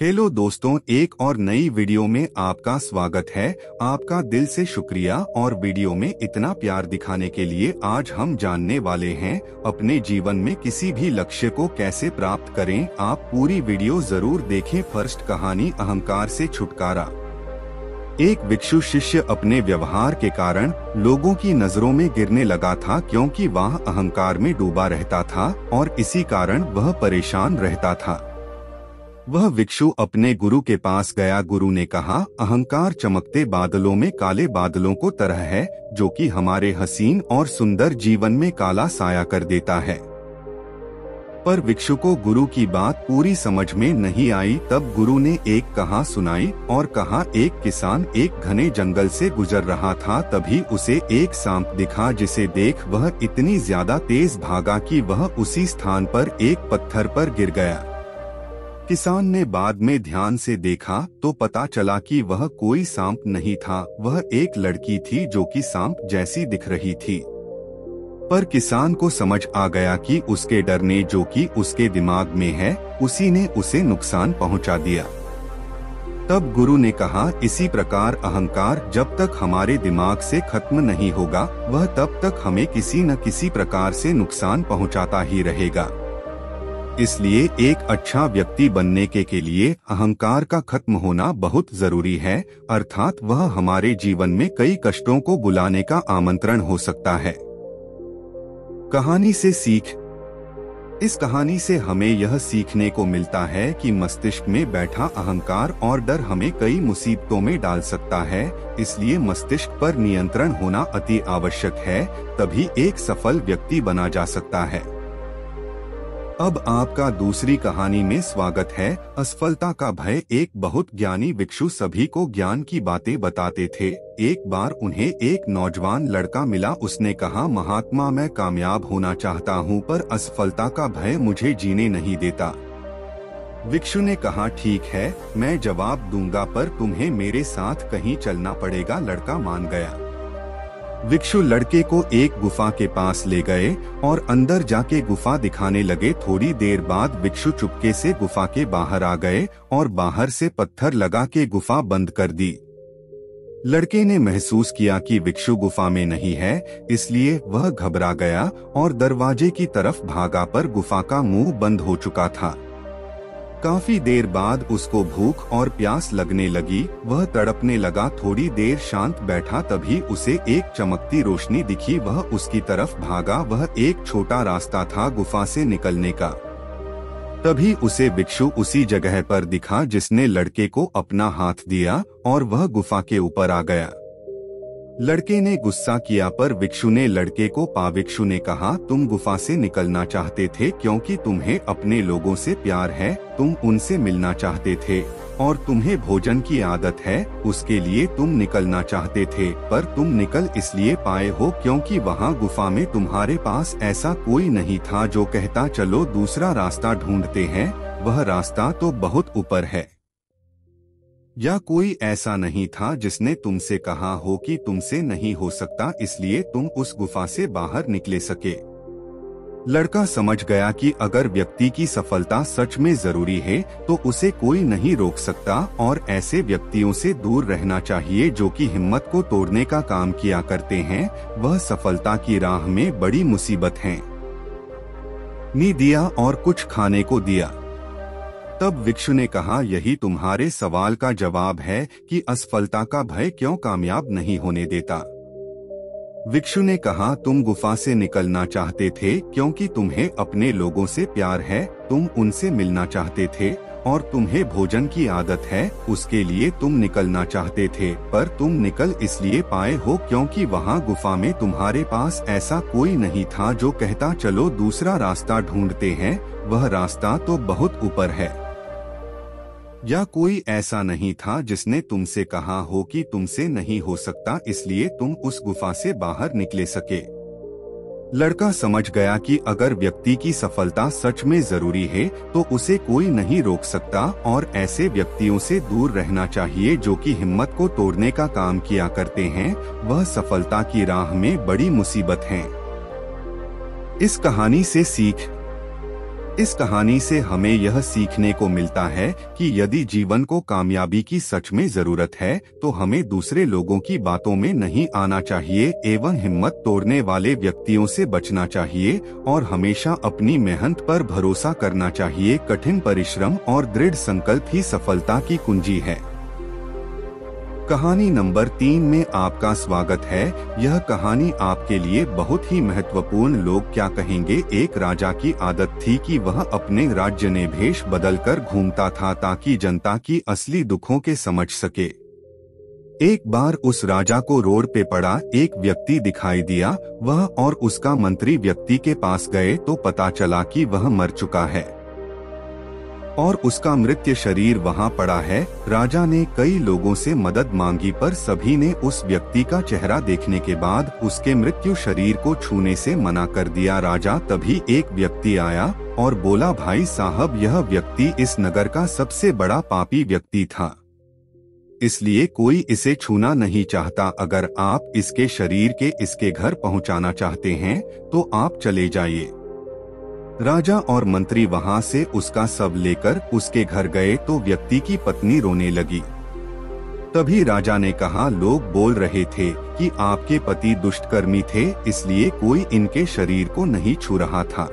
Hello दोस्तों, एक और नई वीडियो में आपका स्वागत है। आपका दिल से शुक्रिया और वीडियो में इतना प्यार दिखाने के लिए। आज हम जानने वाले हैं अपने जीवन में किसी भी लक्ष्य को कैसे प्राप्त करें। आप पूरी वीडियो जरूर देखें। फर्स्ट कहानी, अहंकार से छुटकारा। एक भिक्षु शिष्य अपने व्यवहार के कारण लोगों की नजरों में गिरने लगा था, क्योंकि वह अहंकार में डूबा रहता था और इसी कारण वह परेशान रहता था। वह भिक्षु अपने गुरु के पास गया। गुरु ने कहा, अहंकार चमकते बादलों में काले बादलों को तरह है, जो कि हमारे हसीन और सुंदर जीवन में काला साया कर देता है। पर भिक्षु को गुरु की बात पूरी समझ में नहीं आई। तब गुरु ने एक कहानी सुनाई और कहा, एक किसान एक घने जंगल से गुजर रहा था। तभी उसे एक सांप दिखा, जिसे देख वह इतनी ज्यादा तेज भागा कि वह उसी स्थान पर एक पत्थर पर गिर गया। किसान ने बाद में ध्यान से देखा तो पता चला कि वह कोई सांप नहीं था, वह एक लड़की थी जो कि सांप जैसी दिख रही थी। पर किसान को समझ आ गया कि उसके डर ने जो कि उसके दिमाग में है, उसी ने उसे नुकसान पहुंचा दिया। तब गुरु ने कहा, इसी प्रकार अहंकार जब तक हमारे दिमाग से खत्म नहीं होगा, वह तब तक हमें किसी न किसी प्रकार से नुकसान पहुंचाता ही रहेगा। इसलिए एक अच्छा व्यक्ति बनने के लिए अहंकार का खत्म होना बहुत जरूरी है, अर्थात वह हमारे जीवन में कई कष्टों को बुलाने का आमंत्रण हो सकता है। कहानी से सीख। इस कहानी से हमें यह सीखने को मिलता है कि मस्तिष्क में बैठा अहंकार और डर हमें कई मुसीबतों में डाल सकता है। इसलिए मस्तिष्क पर नियंत्रण होना अति आवश्यक है, तभी एक सफल व्यक्ति बना जा सकता है। अब आपका दूसरी कहानी में स्वागत है। असफलता का भय। एक बहुत ज्ञानी भिक्षु सभी को ज्ञान की बातें बताते थे। एक बार उन्हें एक नौजवान लड़का मिला। उसने कहा, महात्मा, मैं कामयाब होना चाहता हूँ, पर असफलता का भय मुझे जीने नहीं देता। भिक्षु ने कहा, ठीक है, मैं जवाब दूंगा, पर तुम्हें मेरे साथ कहीं चलना पड़ेगा। लड़का मान गया। भिक्षु लड़के को एक गुफा के पास ले गए और अंदर जाके गुफा दिखाने लगे। थोड़ी देर बाद भिक्षु चुपके से गुफा के बाहर आ गए और बाहर से पत्थर लगा के गुफा बंद कर दी। लड़के ने महसूस किया कि भिक्षु गुफा में नहीं है, इसलिए वह घबरा गया और दरवाजे की तरफ भागा, पर गुफा का मुंह बंद हो चुका था। काफी देर बाद उसको भूख और प्यास लगने लगी। वह तड़पने लगा। थोड़ी देर शांत बैठा, तभी उसे एक चमकती रोशनी दिखी। वह उसकी तरफ भागा। वह एक छोटा रास्ता था गुफा से निकलने का। तभी उसे भिक्षु उसी जगह पर दिखा जिसने लड़के को अपना हाथ दिया और वह गुफा के ऊपर आ गया। लड़के ने गुस्सा किया, पर भिक्षु ने लड़के को पा। भिक्षु ने कहा, तुम गुफा से निकलना चाहते थे क्योंकि तुम्हें अपने लोगों से प्यार है, तुम उनसे मिलना चाहते थे और तुम्हें भोजन की आदत है, उसके लिए तुम निकलना चाहते थे। पर तुम निकल इसलिए पाए हो क्योंकि वहाँ गुफा में तुम्हारे पास ऐसा कोई नहीं था जो कहता चलो दूसरा रास्ता ढूंढते हैं। वह रास्ता तो बहुत ऊपर है। या कोई ऐसा नहीं था जिसने तुमसे कहा हो कि तुमसे नहीं हो सकता, इसलिए तुम उस गुफा से बाहर निकले सके। लड़का समझ गया कि अगर व्यक्ति की सफलता सच में जरूरी है तो उसे कोई नहीं रोक सकता और ऐसे व्यक्तियों से दूर रहना चाहिए जो कि हिम्मत को तोड़ने का काम किया करते हैं। वह सफलता की राह में बड़ी मुसीबत है। नी दिया और कुछ खाने को दिया। तब भिक्षु ने कहा, यही तुम्हारे सवाल का जवाब है कि असफलता का भय क्यों कामयाब नहीं होने देता। भिक्षु ने कहा, तुम गुफा से निकलना चाहते थे क्योंकि तुम्हें अपने लोगों से प्यार है, तुम उनसे मिलना चाहते थे और तुम्हें भोजन की आदत है, उसके लिए तुम निकलना चाहते थे। पर तुम निकल इसलिए पाए हो क्योंकि वहाँ गुफा में तुम्हारे पास ऐसा कोई नहीं था जो कहता चलो दूसरा रास्ता ढूंढते हैं। वह रास्ता तो बहुत ऊपर है। या कोई ऐसा नहीं था जिसने तुमसे कहा हो कि तुमसे नहीं हो सकता, इसलिए तुम उस गुफा से बाहर निकले सके। लड़का समझ गया कि अगर व्यक्ति की सफलता सच में जरूरी है तो उसे कोई नहीं रोक सकता और ऐसे व्यक्तियों से दूर रहना चाहिए जो कि हिम्मत को तोड़ने का काम किया करते हैं। वह सफलता की राह में बड़ी मुसीबत है। इस कहानी से सीख। इस कहानी से हमें यह सीखने को मिलता है कि यदि जीवन को कामयाबी की सच में जरूरत है तो हमें दूसरे लोगों की बातों में नहीं आना चाहिए एवं हिम्मत तोड़ने वाले व्यक्तियों से बचना चाहिए और हमेशा अपनी मेहनत पर भरोसा करना चाहिए। कठिन परिश्रम और दृढ़ संकल्प ही सफलता की कुंजी है। कहानी नंबर 3 में आपका स्वागत है। यह कहानी आपके लिए बहुत ही महत्वपूर्ण। लोग क्या कहेंगे। एक राजा की आदत थी कि वह अपने राज्य में भेष बदलकर घूमता था ताकि जनता की असली दुखों के समझ सके। एक बार उस राजा को रोड पे पड़ा एक व्यक्ति दिखाई दिया। वह और उसका मंत्री व्यक्ति के पास गए तो पता चला कि वह मर चुका है और उसका मृत शरीर वहां पड़ा है। राजा ने कई लोगों से मदद मांगी पर सभी ने उस व्यक्ति का चेहरा देखने के बाद उसके मृत्यु शरीर को छूने से मना कर दिया। राजा तभी एक व्यक्ति आया और बोला, भाई साहब, यह व्यक्ति इस नगर का सबसे बड़ा पापी व्यक्ति था, इसलिए कोई इसे छूना नहीं चाहता। अगर आप इसके शरीर के इसके घर पहुंचाना चाहते हैं तो आप चले जाइए। राजा और मंत्री वहां से उसका शव लेकर उसके घर गए तो व्यक्ति की पत्नी रोने लगी। तभी राजा ने कहा, लोग बोल रहे थे कि आपके पति दुष्टकर्मी थे, इसलिए कोई इनके शरीर को नहीं छू रहा था।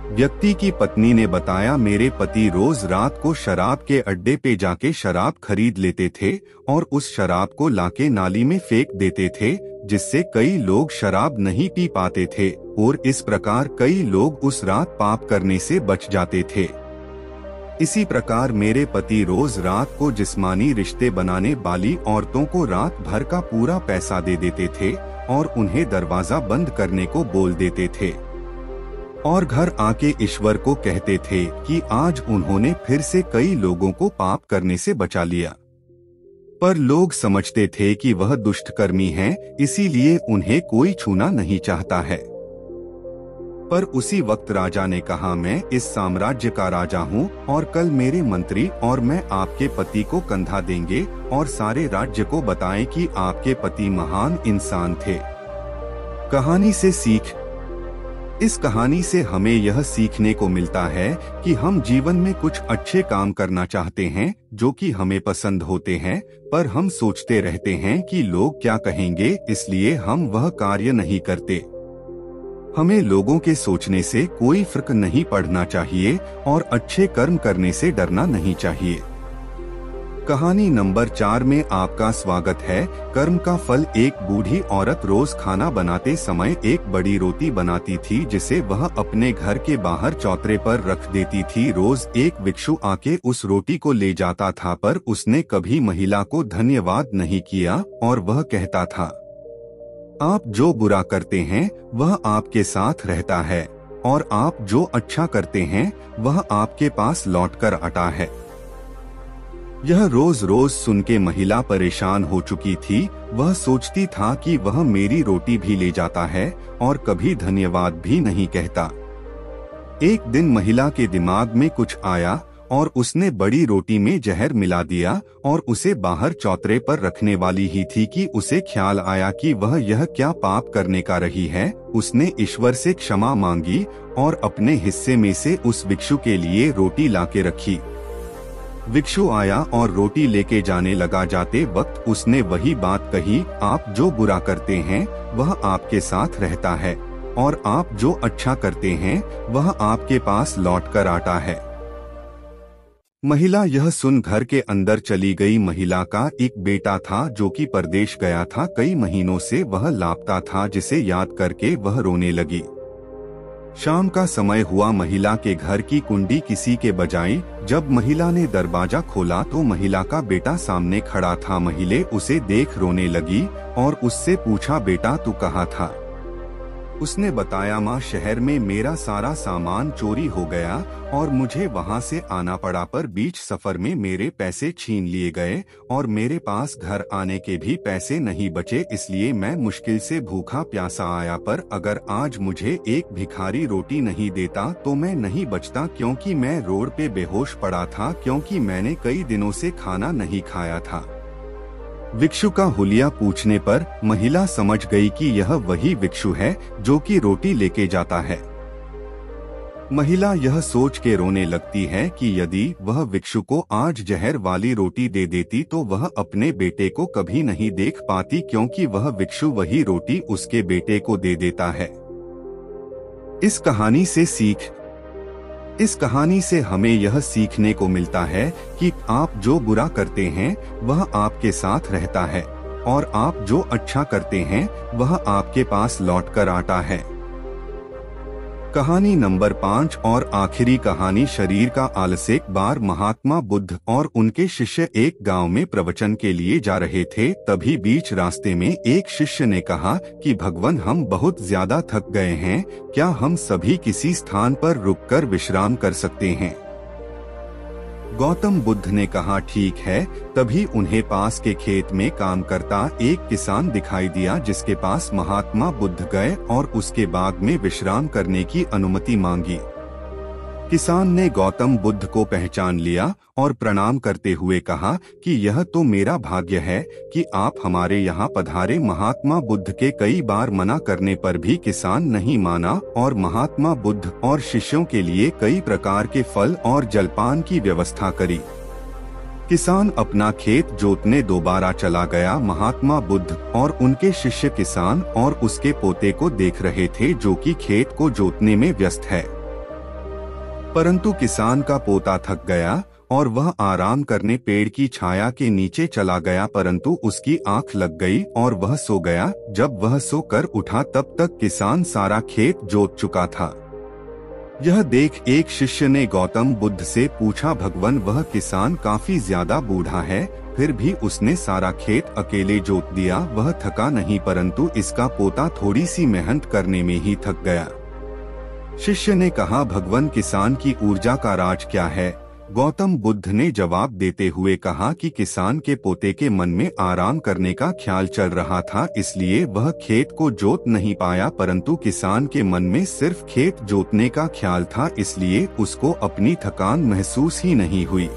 व्यक्ति की पत्नी ने बताया, मेरे पति रोज रात को शराब के अड्डे पे जाके शराब खरीद लेते थे और उस शराब को लाके नाली में फेंक देते थे, जिससे कई लोग शराब नहीं पी पाते थे और इस प्रकार कई लोग उस रात पाप करने से बच जाते थे। इसी प्रकार मेरे पति रोज रात को जिस्मानी रिश्ते बनाने वाली औरतों को रात भर का पूरा पैसा दे देते थे और उन्हें दरवाजा बंद करने को बोल देते थे और घर आके ईश्वर को कहते थे कि आज उन्होंने फिर से कई लोगों को पाप करने से बचा लिया। पर लोग समझते थे कि वह दुष्टकर्मी हैं, इसीलिए उन्हें कोई छूना नहीं चाहता है। पर उसी वक्त राजा ने कहा, मैं इस साम्राज्य का राजा हूँ और कल मेरे मंत्री और मैं आपके पति को कंधा देंगे और सारे राज्य को बताएं कि आपके पति महान इंसान थे। कहानी से सीख। इस कहानी से हमें यह सीखने को मिलता है कि हम जीवन में कुछ अच्छे काम करना चाहते हैं जो कि हमें पसंद होते हैं, पर हम सोचते रहते हैं कि लोग क्या कहेंगे, इसलिए हम वह कार्य नहीं करते। हमें लोगों के सोचने से कोई फर्क नहीं पड़ना चाहिए और अच्छे कर्म करने से डरना नहीं चाहिए। कहानी नंबर 4 में आपका स्वागत है। कर्म का फल। एक बूढ़ी औरत रोज खाना बनाते समय एक बड़ी रोटी बनाती थी जिसे वह अपने घर के बाहर चौतरे पर रख देती थी। रोज एक भिक्षु आके उस रोटी को ले जाता था पर उसने कभी महिला को धन्यवाद नहीं किया और वह कहता था, आप जो बुरा करते हैं वह आपके साथ रहता है और आप जो अच्छा करते हैं वह आपके पास लौटकर आता है। यह रोज रोज सुन के महिला परेशान हो चुकी थी। वह सोचती था कि वह मेरी रोटी भी ले जाता है और कभी धन्यवाद भी नहीं कहता। एक दिन महिला के दिमाग में कुछ आया और उसने बड़ी रोटी में जहर मिला दिया और उसे बाहर चौतरे पर रखने वाली ही थी कि उसे ख्याल आया कि वह यह क्या पाप करने का रही है। उसने ईश्वर से क्षमा मांगी और अपने हिस्से में से उस भिक्षु के लिए रोटी लाके रखी। भिक्षु आया और रोटी लेके जाने लगा। जाते वक्त उसने वही बात कही, आप जो बुरा करते हैं वह आपके साथ रहता है और आप जो अच्छा करते हैं वह आपके पास लौट कर आता है। महिला यह सुन घर के अंदर चली गई। महिला का एक बेटा था जो कि परदेश गया था। कई महीनों से वह लापता था, जिसे याद करके वह रोने लगी। शाम का समय हुआ। महिला के घर की कुंडी किसी के बजाई। जब महिला ने दरवाजा खोला तो महिला का बेटा सामने खड़ा था। महिला उसे देख रोने लगी और उससे पूछा, बेटा तू कहाँ था? उसने बताया, माँ, शहर में मेरा सारा सामान चोरी हो गया और मुझे वहाँ से आना पड़ा, पर बीच सफर में मेरे पैसे छीन लिए गए और मेरे पास घर आने के भी पैसे नहीं बचे, इसलिए मैं मुश्किल से भूखा प्यासा आया। पर अगर आज मुझे एक भिखारी रोटी नहीं देता तो मैं नहीं बचता, क्योंकि मैं रोड पे बेहोश पड़ा था, क्योंकि मैंने कई दिनों से खाना नहीं खाया था। भिक्षु का हुलिया पूछने पर महिला समझ गई कि यह वही भिक्षु है जो कि रोटी लेके जाता है। महिला यह सोच के रोने लगती है कि यदि वह भिक्षु को आज जहर वाली रोटी दे देती तो वह अपने बेटे को कभी नहीं देख पाती, क्योंकि वह भिक्षु वही रोटी उसके बेटे को दे देता है। इस कहानी से सीख। इस कहानी से हमें यह सीखने को मिलता है कि आप जो बुरा करते हैं वह आपके साथ रहता है, और आप जो अच्छा करते हैं वह आपके पास लौट कर आता है। कहानी नंबर 5 और आखिरी कहानी। शरीर का आलस। एक बार महात्मा बुद्ध और उनके शिष्य एक गांव में प्रवचन के लिए जा रहे थे। तभी बीच रास्ते में एक शिष्य ने कहा कि भगवान, हम बहुत ज्यादा थक गए हैं, क्या हम सभी किसी स्थान पर रुककर विश्राम कर सकते हैं? गौतम बुद्ध ने कहा, ठीक है। तभी उन्हें पास के खेत में काम करता एक किसान दिखाई दिया, जिसके पास महात्मा बुद्ध गए और उसके बाग में विश्राम करने की अनुमति मांगी। किसान ने गौतम बुद्ध को पहचान लिया और प्रणाम करते हुए कहा कि यह तो मेरा भाग्य है कि आप हमारे यहाँ पधारे। महात्मा बुद्ध के कई बार मना करने पर भी किसान नहीं माना और महात्मा बुद्ध और शिष्यों के लिए कई प्रकार के फल और जलपान की व्यवस्था करी। किसान अपना खेत जोतने दोबारा चला गया। महात्मा बुद्ध और उनके शिष्य किसान और उसके पोते को देख रहे थे, जो कि खेत को जोतने में व्यस्त है। परंतु किसान का पोता थक गया और वह आराम करने पेड़ की छाया के नीचे चला गया, परंतु उसकी आंख लग गई और वह सो गया। जब वह सोकर उठा तब तक किसान सारा खेत जोत चुका था। यह देख एक शिष्य ने गौतम बुद्ध से पूछा, भगवान, वह किसान काफी ज्यादा बूढ़ा है, फिर भी उसने सारा खेत अकेले जोत दिया। वह थका नहीं, परंतु इसका पोता थोड़ी सी मेहनत करने में ही थक गया। शिष्य ने कहा, भगवान, किसान की ऊर्जा का राज क्या है? गौतम बुद्ध ने जवाब देते हुए कहा कि किसान के पोते के मन में आराम करने का ख्याल चल रहा था, इसलिए वह खेत को जोत नहीं पाया, परंतु किसान के मन में सिर्फ खेत जोतने का ख्याल था, इसलिए उसको अपनी थकान महसूस ही नहीं हुई।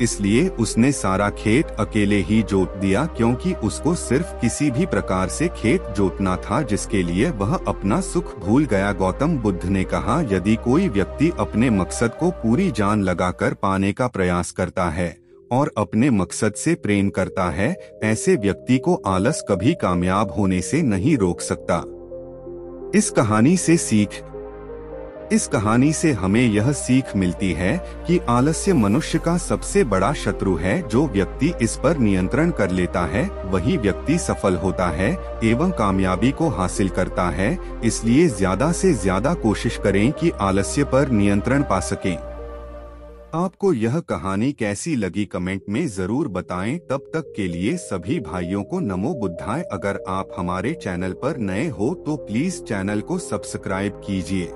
इसलिए उसने सारा खेत अकेले ही जोत दिया, क्योंकि उसको सिर्फ किसी भी प्रकार से खेत जोतना था, जिसके लिए वह अपना सुख भूल गया। गौतम बुद्ध ने कहा, यदि कोई व्यक्ति अपने मकसद को पूरी जान लगाकर पाने का प्रयास करता है और अपने मकसद से प्रेम करता है, ऐसे व्यक्ति को आलस कभी कामयाब होने से नहीं रोक सकता। इस कहानी से सीख। इस कहानी से हमें यह सीख मिलती है कि आलस्य मनुष्य का सबसे बड़ा शत्रु है। जो व्यक्ति इस पर नियंत्रण कर लेता है वही व्यक्ति सफल होता है एवं कामयाबी को हासिल करता है। इसलिए ज्यादा से ज्यादा कोशिश करें कि आलस्य पर नियंत्रण पा सकें। आपको यह कहानी कैसी लगी कमेंट में जरूर बताएं। तब तक के लिए सभी भाइयों को नमो बुद्धाय। अगर आप हमारे चैनल पर नए हो तो प्लीज चैनल को सब्सक्राइब कीजिए।